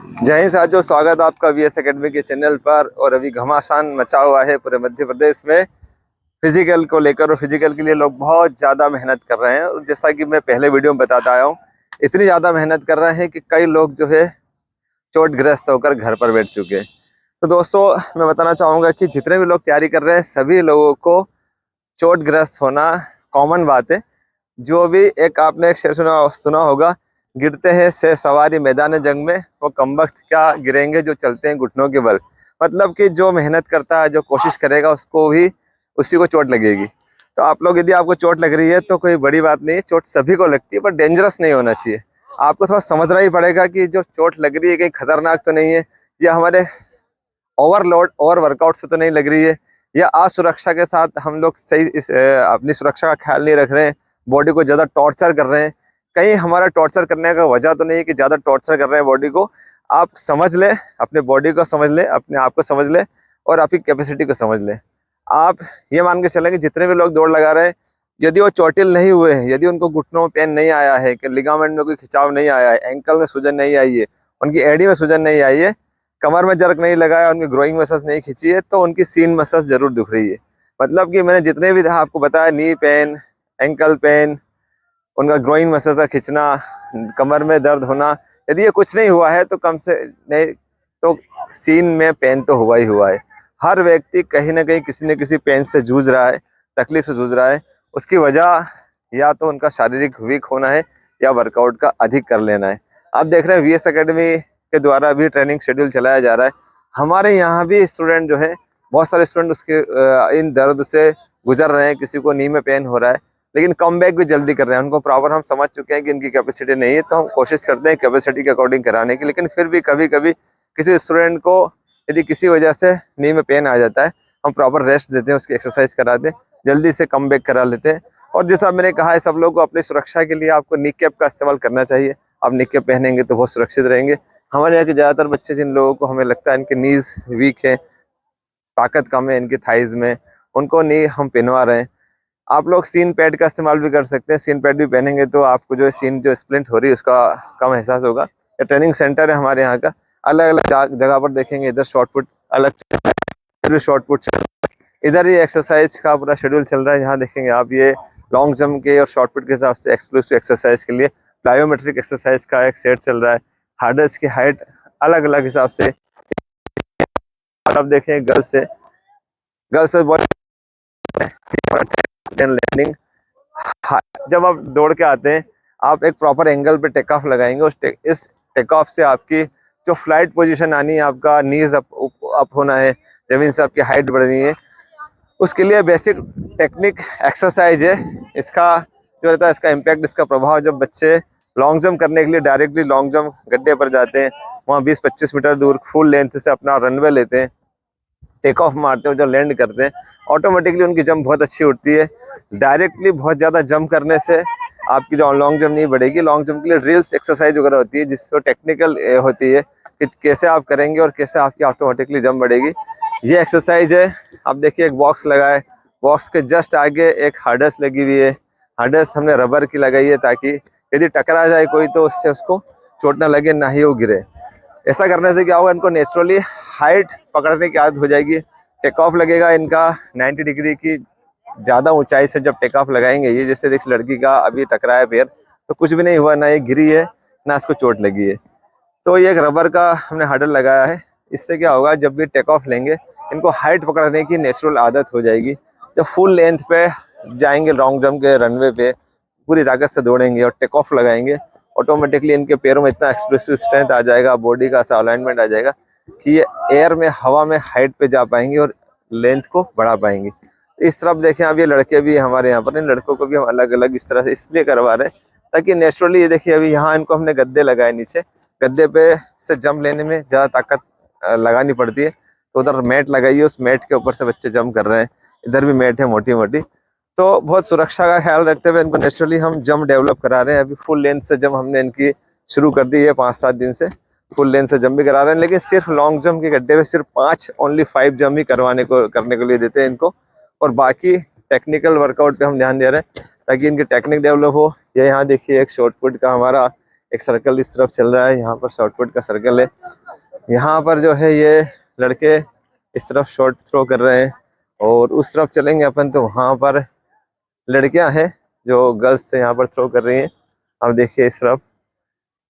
जय हिंद साथियों, स्वागत है आपका वीएस एकेडमी के चैनल पर। और अभी घमासान मचा हुआ है पूरे मध्य प्रदेश में फिजिकल को लेकर, और फिजिकल के लिए लोग बहुत ज़्यादा मेहनत कर रहे हैं। और जैसा कि मैं पहले वीडियो में बताता आया हूँ, इतनी ज़्यादा मेहनत कर रहे हैं कि कई लोग जो है चोटग्रस्त होकर घर पर बैठ चुके हैं। तो दोस्तों, मैं बताना चाहूँगा कि जितने भी लोग तैयारी कर रहे हैं सभी लोगों को चोटग्रस्त होना कॉमन बात है। जो भी एक आपने एक शेर सुना होगा, गिरते हैं से सवारी मैदान जंग में, वो कमबख्त क्या गिरेंगे जो चलते हैं घुटनों के बल। मतलब कि जो मेहनत करता है, जो कोशिश करेगा, उसको भी उसी को चोट लगेगी। तो आप लोग, यदि आपको चोट लग रही है तो कोई बड़ी बात नहीं है, चोट सभी को लगती है, पर डेंजरस नहीं होना चाहिए। आपको थोड़ा समझना ही पड़ेगा कि जो चोट लग रही है कहीं खतरनाक तो नहीं है, या हमारे ओवरलोड ओवर वर्कआउट से तो नहीं लग रही है, या असुरक्षा के साथ हम लोग सही अपनी सुरक्षा का ख्याल नहीं रख रहे हैं, बॉडी को ज़्यादा टॉर्चर कर रहे हैं। कहीं हमारा टॉर्चर करने का वजह तो नहीं है कि ज़्यादा टॉर्चर कर रहे हैं बॉडी को। आप समझ लें, अपने बॉडी को समझ लें, अपने आप को समझ लें, और आपकी कैपेसिटी को समझ लें। आप ये मान के चलें कि जितने भी लोग दौड़ लगा रहे हैं, यदि वो चोटिल नहीं हुए हैं, यदि उनको घुटनों में पेन नहीं आया है, कि लिगामेंट में कोई खिंचाव नहीं आया है, एंकल में सूजन नहीं आई है, उनकी एडी में सूजन नहीं आई है, कमर में जर्क नहीं लगाया, उनकी ग्रोइंग मसल्स नहीं खींची है, तो उनकी सीन मसल्स जरूर दुख रही है। मतलब कि मैंने जितने भी आपको बताया, नी पेन, एंकल पेन, उनका ग्रोइंग मसल्स का खींचना, कमर में दर्द होना, यदि ये कुछ नहीं हुआ है तो कम से नहीं तो सीन में पेन तो हुआ ही हुआ है। हर व्यक्ति कहीं ना कहीं किसी न किसी पेन से जूझ रहा है, तकलीफ से जूझ रहा है। उसकी वजह या तो उनका शारीरिक वीक होना है, या वर्कआउट का अधिक कर लेना है। आप देख रहे हैं वीएस एकेडमी के द्वारा भी ट्रेनिंग शेड्यूल चलाया जा रहा है। हमारे यहाँ भी स्टूडेंट जो है, बहुत सारे स्टूडेंट उसके इन दर्द से गुजर रहे हैं। किसी को नी में पेन हो रहा है, लेकिन कम बैक भी जल्दी कर रहे हैं। उनको प्रॉपर हम समझ चुके हैं कि इनकी कैपेसिटी नहीं है, तो हम कोशिश करते हैं कैपेसिटी के अकॉर्डिंग कराने की। लेकिन फिर भी कभी कभी किसी स्टूडेंट को यदि किसी वजह से नी में पेन आ जाता है, हम प्रॉपर रेस्ट देते हैं, उसकी एक्सरसाइज कराते हैं, जल्दी से कम बैक करा लेते हैं। और जैसा मैंने कहा है, सब लोगों को अपनी सुरक्षा के लिए आपको नी कैप का इस्तेमाल करना चाहिए। आप नी कैप पहनेंगे तो बहुत सुरक्षित रहेंगे। हमारे यहाँ के ज़्यादातर बच्चे, जिन लोगों को हमें लगता है इनके नीज वीक है, ताकत कम है इनकी थाइज में, उनको नी हम पहनवा रहे हैं। आप लोग सीन पैड का इस्तेमाल भी कर सकते हैं। सीन पैड भी पहनेंगे तो आपको जो है सीन जो स्प्लिंट हो रही है उसका कम एहसास होगा। ये ट्रेनिंग सेंटर है हमारे यहाँ का। अलग अलग जगह पर देखेंगे, इधर शॉर्ट पुट अलग, इधर भी शॉर्ट पुट, इधर ये एक्सरसाइज का पूरा शेड्यूल चल रहा है। यहाँ देखेंगे आप, ये लॉन्ग जंप के और शॉर्ट पुट के हिसाब से एक्सप्लोसिव एक्सरसाइज के लिए प्लायोमेट्रिक एक्सरसाइज का एक सेट चल रहा है। हार्डर्स की हाइट अलग अलग हिसाब से। आप देखें, गर्ल्स से बहुत लैंडिंग। जब आप दौड़ के आते हैं, आप एक प्रॉपर एंगल पे टेक ऑफ लगाएंगे। इस टेक ऑफ से आपकी जो फ्लाइट पोजीशन आनी है, आपका नीज अप होना है, जमीन से आपकी हाइट बढ़नी है, उसके लिए बेसिक टेक्निक एक्सरसाइज है। इसका जो रहता है, इसका इम्पैक्ट, इसका प्रभाव, जब बच्चे लॉन्ग जंप करने के लिए डायरेक्टली लॉन्ग जंप गड्ढे पर जाते हैं, वहाँ 20-25 मीटर दूर फुल लेंथ से अपना रनवे लेते हैं, टेक ऑफ मारते हैं, जो लैंड करते हैं, ऑटोमेटिकली उनकी जंप बहुत अच्छी उठती है। डायरेक्टली बहुत ज़्यादा जंप करने से आपकी जो लॉन्ग जंप नहीं बढ़ेगी। लॉन्ग जंप के लिए ड्रिल्स एक्सरसाइज वगैरह होती है, जिससे टेक्निकल होती है कि कैसे आप करेंगे और कैसे आपकी ऑटोमेटिकली जंप बढ़ेगी। ये एक्सरसाइज है। आप देखिए, एक बॉक्स लगा है, बॉक्स के जस्ट आगे एक हार्डस लगी हुई है। हार्डस हमने रबर की लगाई है, ताकि यदि टकरा जाए कोई तो उससे उसको चोट ना लगे, ना ही वो गिरे। ऐसा करने से क्या होगा, इनको नेचुरली हाइट पकड़ने की आदत हो जाएगी। टेक ऑफ लगेगा इनका 90 डिग्री की ज़्यादा ऊंचाई से जब टेक ऑफ लगाएंगे, ये जैसे देख लड़की का अभी टकराया पैर, तो कुछ भी नहीं हुआ, ना ये गिरी है, ना इसको चोट लगी है। तो ये एक रबर का हमने हार्डल लगाया है। इससे क्या होगा, जब भी टेक ऑफ लेंगे, इनको हाइट पकड़ने की नेचुरल आदत हो जाएगी। जब फुल लेंथ पे जाएंगे लॉन्ग जंप के रनवे पे, पूरी ताकत से दौड़ेंगे और टेक ऑफ लगाएंगे, ऑटोमेटिकली इनके पैरों में इतना एक्सप्रेसिव स्ट्रेंथ आ जाएगा, बॉडी का ऐसा अलाइनमेंट आ जाएगा कि ये एयर में, हवा में हाइट पे जा पाएंगे और लेंथ को बढ़ा पाएंगे। इस तरफ देखें, अब ये लड़के भी हमारे यहाँ पर, इन लड़कों को भी हम अलग अलग इस तरह से इसलिए करवा रहे हैं ताकि नेचुरली, ये देखिए अभी यहाँ इनको हमने गद्दे लगाए नीचे, गद्दे पे से जंप लेने में ज़्यादा ताकत लगानी पड़ती है, तो उधर मैट लगाई है, उस मैट के ऊपर से बच्चे जंप कर रहे हैं। इधर भी मैट है मोटी मोटी। तो बहुत सुरक्षा का ख्याल रखते हुए इनको नेचुरली हम जंप डेवलप करा रहे हैं। अभी फुल लेंथ से जंप हमने इनकी शुरू कर दी है, 5-7 दिन से फुल लेंथ से जंप भी करा रहे हैं। लेकिन सिर्फ लॉन्ग जंप के गड्ढे में सिर्फ 5 जंप ही करने के लिए देते हैं इनको, और बाकी टेक्निकल वर्कआउट पे हम ध्यान दे रहे हैं ताकि इनकी टेक्निक डेवलप हो। ये यहाँ देखिए, एक शॉर्ट पुट का हमारा एक सर्कल इस तरफ चल रहा है, यहाँ पर शॉर्टपुट का सर्कल है। यहाँ पर जो है ये लड़के इस तरफ शॉर्ट थ्रो कर रहे हैं, और उस तरफ चलेंगे अपन तो वहाँ पर लड़कियां हैं जो गर्ल्स से यहाँ पर थ्रो कर रही हैं। आप देखिए इस तरफ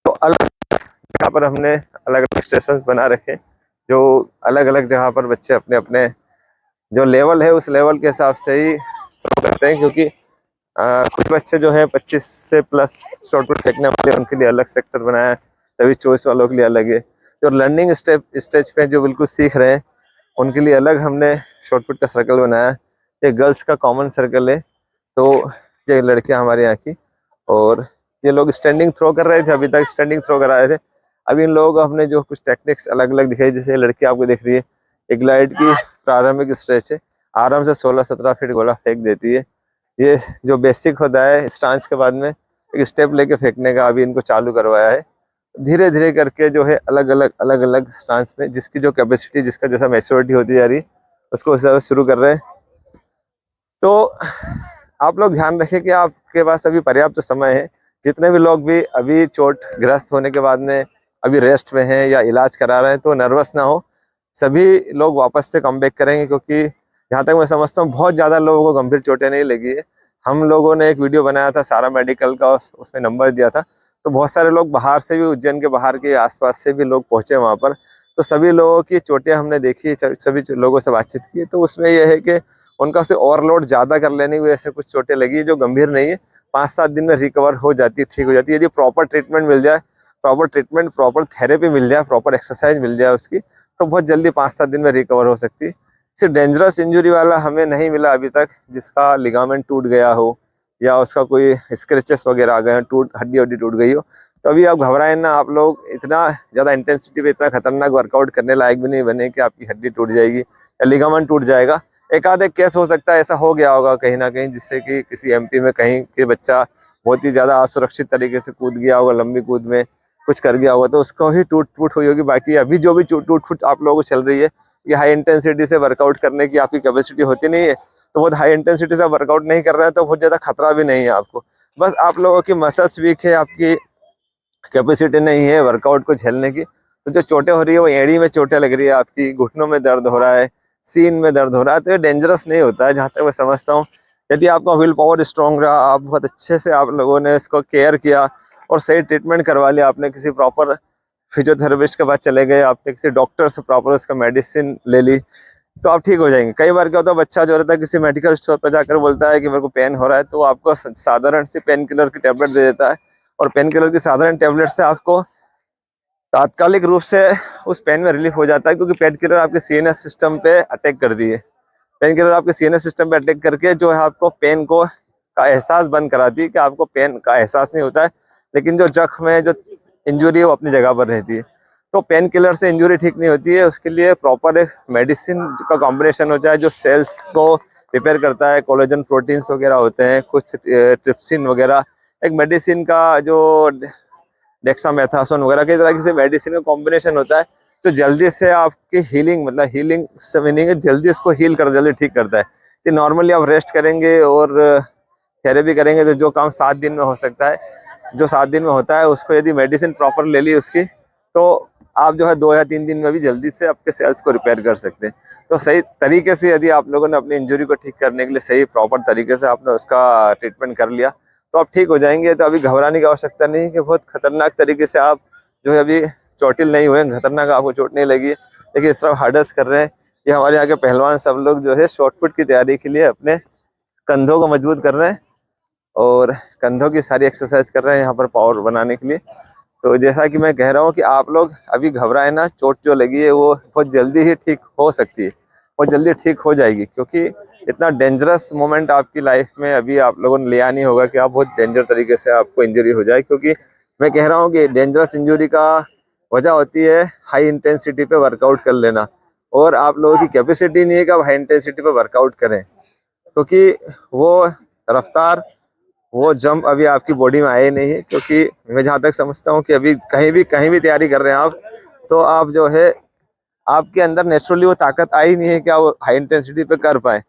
तो अलग जगह पर हमने अलग अलग स्टेशंस बना रखे, जो अलग अलग जगह पर बच्चे अपने अपने जो लेवल है उस लेवल के हिसाब से ही थ्रो करते हैं, क्योंकि कुछ बच्चे जो है 25 से प्लस शॉर्टपुट फेंकने वाले, उनके लिए अलग सेक्टर बनाया है, तभी चॉइस वालों के लिए अलग है। जो लर्निंग स्टेज पे जो बिल्कुल सीख रहे हैं उनके लिए अलग हमने शॉर्टपुट का सर्कल बनाया है। ये गर्ल्स का कॉमन सर्कल है, तो ये लड़कियां हमारे यहाँ की, और ये लोग स्टैंडिंग थ्रो कर रहे थे, अभी तक स्टैंडिंग थ्रो करा रहे थे। अभी इन लोगों को हमने जो कुछ टेक्निक्स अलग अलग दिखाई, जैसे लड़की आपको दिख रही है, एक ग्लाइड की प्रारंभिक स्टेज है, आराम से 16-17 फीट गोला फेंक देती है। ये जो बेसिक होता है स्टांस के बाद में एक स्टेप लेके फेंकने का, अभी इनको चालू करवाया है। धीरे धीरे करके जो है अलग अलग स्टांस में जिसकी जो कैपेसिटी, जिसका जैसा मैच्योरिटी होती जा रही है, उसको उस हिसाब से शुरू कर रहे हैं। तो आप लोग ध्यान रखें कि आपके पास अभी पर्याप्त समय है। जितने भी लोग भी अभी चोट ग्रस्त होने के बाद में अभी रेस्ट में हैं या इलाज करा रहे हैं, तो नर्वस ना हो, सभी लोग वापस से कम बैक करेंगे, क्योंकि जहाँ तक मैं समझता हूँ बहुत ज़्यादा लोगों को गंभीर चोटें नहीं लगी है। हम लोगों ने एक वीडियो बनाया था सारा मेडिकल का, उसमें नंबर दिया था, तो बहुत सारे लोग बाहर से भी, उज्जैन के बाहर के आसपास से भी लोग पहुंचे वहाँ पर, तो सभी लोगों की चोटें हमने देखी, सभी लोगों से बातचीत की, तो उसमें यह है कि उनका से ओवरलोड ज़्यादा कर लेने की वजह से कुछ चोटें लगी जो गंभीर नहीं है, 5-7 दिन में रिकवर हो जाती है, ठीक हो जाती है। यदि प्रॉपर ट्रीटमेंट मिल जाए, प्रॉपर ट्रीटमेंट, प्रॉपर थेरेपी मिल जाए, प्रॉपर एक्सरसाइज मिल जाए उसकी, तो बहुत जल्दी 5-7 दिन में रिकवर हो सकती है। सिर्फ डेंजरस इंजरी वाला हमें नहीं मिला अभी तक, जिसका लिगामेंट टूट गया हो या उसका कोई स्क्रैचेस वगैरह आ गए हो, हड्डी टूट गई हो। तो अभी आप घबराएं ना, आप लोग इतना ज़्यादा इंटेंसिटी पे इतना खतरनाक वर्कआउट करने लायक भी नहीं बने कि आपकी हड्डी टूट जाएगी या लिगामेंट टूट जाएगा। एक आध एक केस हो सकता है ऐसा हो गया होगा कहीं ना कहीं, जिससे कि किसी एमपी में कहीं के बच्चा बहुत ही ज़्यादा असुरक्षित तरीके से कूद गया होगा, लंबी कूद में कुछ कर गया होगा, तो उसको ही टूट फूट हुई होगी। बाकी अभी जो भी टूट फूट आप लोगों को चल रही है, ये हाई इंटेंसिटी से वर्कआउट करने की आपकी कैपेसिटी होती नहीं है, तो बहुत हाई इंटेंसिटी से वर्कआउट नहीं कर रहे हैं तो बहुत ज़्यादा खतरा भी नहीं है आपको। बस आप लोगों की मसल्स वीक है, आपकी कैपेसिटी नहीं है वर्कआउट को झेलने की। तो जो चोटें हो रही है वो एड़ी में चोटें लग रही है, आपकी घुटनों में दर्द हो रहा है, सीन में दर्द हो रहा है, तो ये डेंजरस नहीं होता है जहाँ तक मैं समझता हूँ। यदि आपका विल पावर स्ट्रॉन्ग रहा, आप बहुत अच्छे से आप लोगों ने इसको केयर किया और सही ट्रीटमेंट करवा लिया, आपने किसी प्रॉपर फिजियोथेरेपिस्ट के पास चले गए, आपने किसी डॉक्टर से प्रॉपर उसका मेडिसिन ले ली, तो आप ठीक हो जाएंगे। कई बार क्या होता है, बच्चा जो रहता है किसी मेडिकल स्टोर पर जाकर बोलता है कि मेरे को पेन हो रहा है, तो आपको साधारण सी पेन किलर की टेबलेट दे देता है, और पेन किलर की साधारण टेबलेट से आपको तात्कालिक रूप से उस पेन में रिलीफ हो जाता है, क्योंकि पेन किलर आपके सीएनएस सिस्टम पे अटैक कर दी है। पेन किलर आपके सीएनएस सिस्टम पे अटैक करके जो है आपको पेन को का एहसास बंद कराती है, कि आपको पेन का एहसास नहीं होता है, लेकिन जो जख्म है, जो इंजुरी है, वो अपनी जगह पर रहती है। तो पेन किलर से इंजुरी ठीक नहीं होती है, उसके लिए प्रॉपर एक मेडिसिन का कॉम्बिनेशन होता है जो सेल्स को रिपेयर करता है, कोलेजन प्रोटीन्स वगैरह होते हैं, कुछ ट्रिप्सिन वगैरह, एक मेडिसिन का जो डेक्सामेथासोन वगैरह की तरह से मेडिसिन का कॉम्बिनेशन होता है, तो जल्दी से आपकी हीलिंग, मतलब हीलिंग से मीनिंग है जल्दी इसको हील कर, जल्दी ठीक करता है। कि नॉर्मली आप रेस्ट करेंगे और थेरेपी करेंगे तो जो काम 7 दिन में हो सकता है, जो 7 दिन में होता है, उसको यदि मेडिसिन प्रॉपर ले ली उसकी, तो आप जो है 2 या 3 दिन में भी जल्दी से आपके सेल्स को रिपेयर कर सकते हैं। तो सही तरीके से यदि आप लोगों ने अपनी इंजरी को ठीक करने के लिए सही प्रॉपर तरीके से आपने उसका ट्रीटमेंट कर लिया, तो आप ठीक हो जाएंगे। तो अभी घबराने की आवश्यकता नहीं है कि बहुत खतरनाक तरीके से आप जो है अभी चोटिल नहीं हुए, खतरनाक आपको चोट नहीं लगी है, लेकिन इस तरह हार्डस कर रहे हैं। ये हमारे यहाँ के पहलवान सब लोग जो है शॉर्टपुट की तैयारी के लिए अपने कंधों को मजबूत कर रहे हैं और कंधों की सारी एक्सरसाइज कर रहे हैं यहाँ पर पावर बनाने के लिए। तो जैसा कि मैं कह रहा हूँ कि आप लोग अभी घबराए ना, चोट जो लगी है वो बहुत जल्दी ही ठीक हो सकती है, बहुत जल्दी ठीक हो जाएगी, क्योंकि इतना डेंजरस मोमेंट आपकी लाइफ में अभी आप लोगों ने लिया नहीं होगा कि आप बहुत डेंजर तरीके से आपको इंजरी हो जाए। क्योंकि मैं कह रहा हूँ कि डेंजरस इंजरी का वजह होती है हाई इंटेंसिटी पे वर्कआउट कर लेना, और आप लोगों की कैपेसिटी नहीं है कि आप हाई इंटेंसिटी पे वर्कआउट करें, क्योंकि वो रफ्तार, वो जंप अभी आपकी बॉडी में आए नहीं है। क्योंकि मैं जहाँ तक समझता हूँ कि अभी कहीं भी तैयारी कर रहे हैं आप, तो आप जो है आपके अंदर नेचुरली वो ताकत आई नहीं है कि आप हाई इंटेंसिटी पे कर पाए।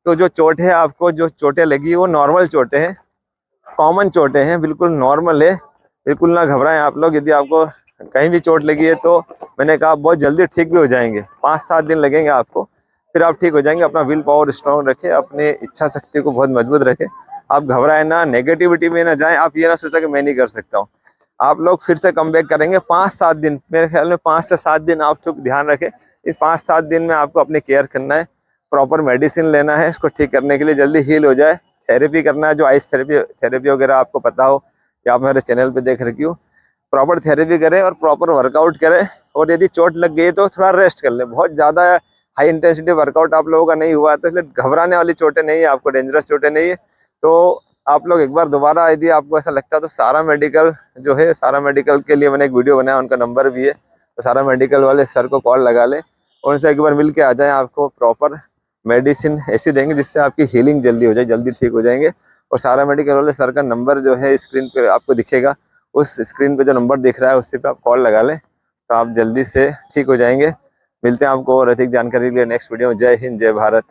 तो जो चोट है, आपको जो चोटें लगी वो नॉर्मल चोटें हैं, कॉमन चोटें हैं, बिल्कुल नॉर्मल है। बिल्कुल ना घबराएं आप लोग। यदि आपको कहीं भी चोट लगी है तो मैंने कहा बहुत जल्दी ठीक भी हो जाएंगे, 5-7 दिन लगेंगे आपको, फिर आप ठीक हो जाएंगे। अपना विल पावर स्ट्रांग रखें, अपने इच्छा शक्ति को बहुत मजबूत रखें। आप घबराए ना, नेगेटिविटी में ना जाएं। आप ये ना सोचा कि मैं नहीं कर सकता हूँ। आप लोग फिर से कम बैक करेंगे 5-7 दिन, मेरे ख्याल में 5 से 7 दिन आप तो ध्यान रखें। इस 5-7 दिन में आपको अपनी केयर करना है, प्रॉपर मेडिसिन लेना है इसको ठीक करने के लिए, जल्दी हील हो जाए। थेरेपी करना है, जो आइस थेरेपी वगैरह आपको पता हो या आप मेरे चैनल पे देख रखी हो, प्रॉपर थेरेपी करें और प्रॉपर वर्कआउट करें। और यदि चोट लग गई तो थोड़ा रेस्ट कर लें। बहुत ज़्यादा हाई इंटेंसिटी वर्कआउट आप लोगों का नहीं हुआ तो इसलिए घबराने वाली चोटें नहीं है, आपको डेंजरस चोटें नहीं है। तो आप लोग एक बार दोबारा, यदि आपको ऐसा लगता है तो सारा मेडिकल जो है, सारा मेडिकल के लिए मैंने एक वीडियो बनाया, उनका नंबर भी है, तो सारा मेडिकल वाले सर को कॉल लगा लें और उनसे एक बार मिल के आ जाएँ। आपको प्रॉपर मेडिसिन ऐसी देंगे जिससे आपकी हीलिंग जल्दी हो जाए, जल्दी ठीक हो जाएंगे। और सारा मेडिकल वाले सर का नंबर जो है स्क्रीन पे आपको दिखेगा, उस स्क्रीन पे जो नंबर दिख रहा है उसी पे आप कॉल लगा लें, तो आप जल्दी से ठीक हो जाएंगे। मिलते हैं आपको और अधिक जानकारी के लिए नेक्स्ट वीडियो में। जय हिंद, जय भारत।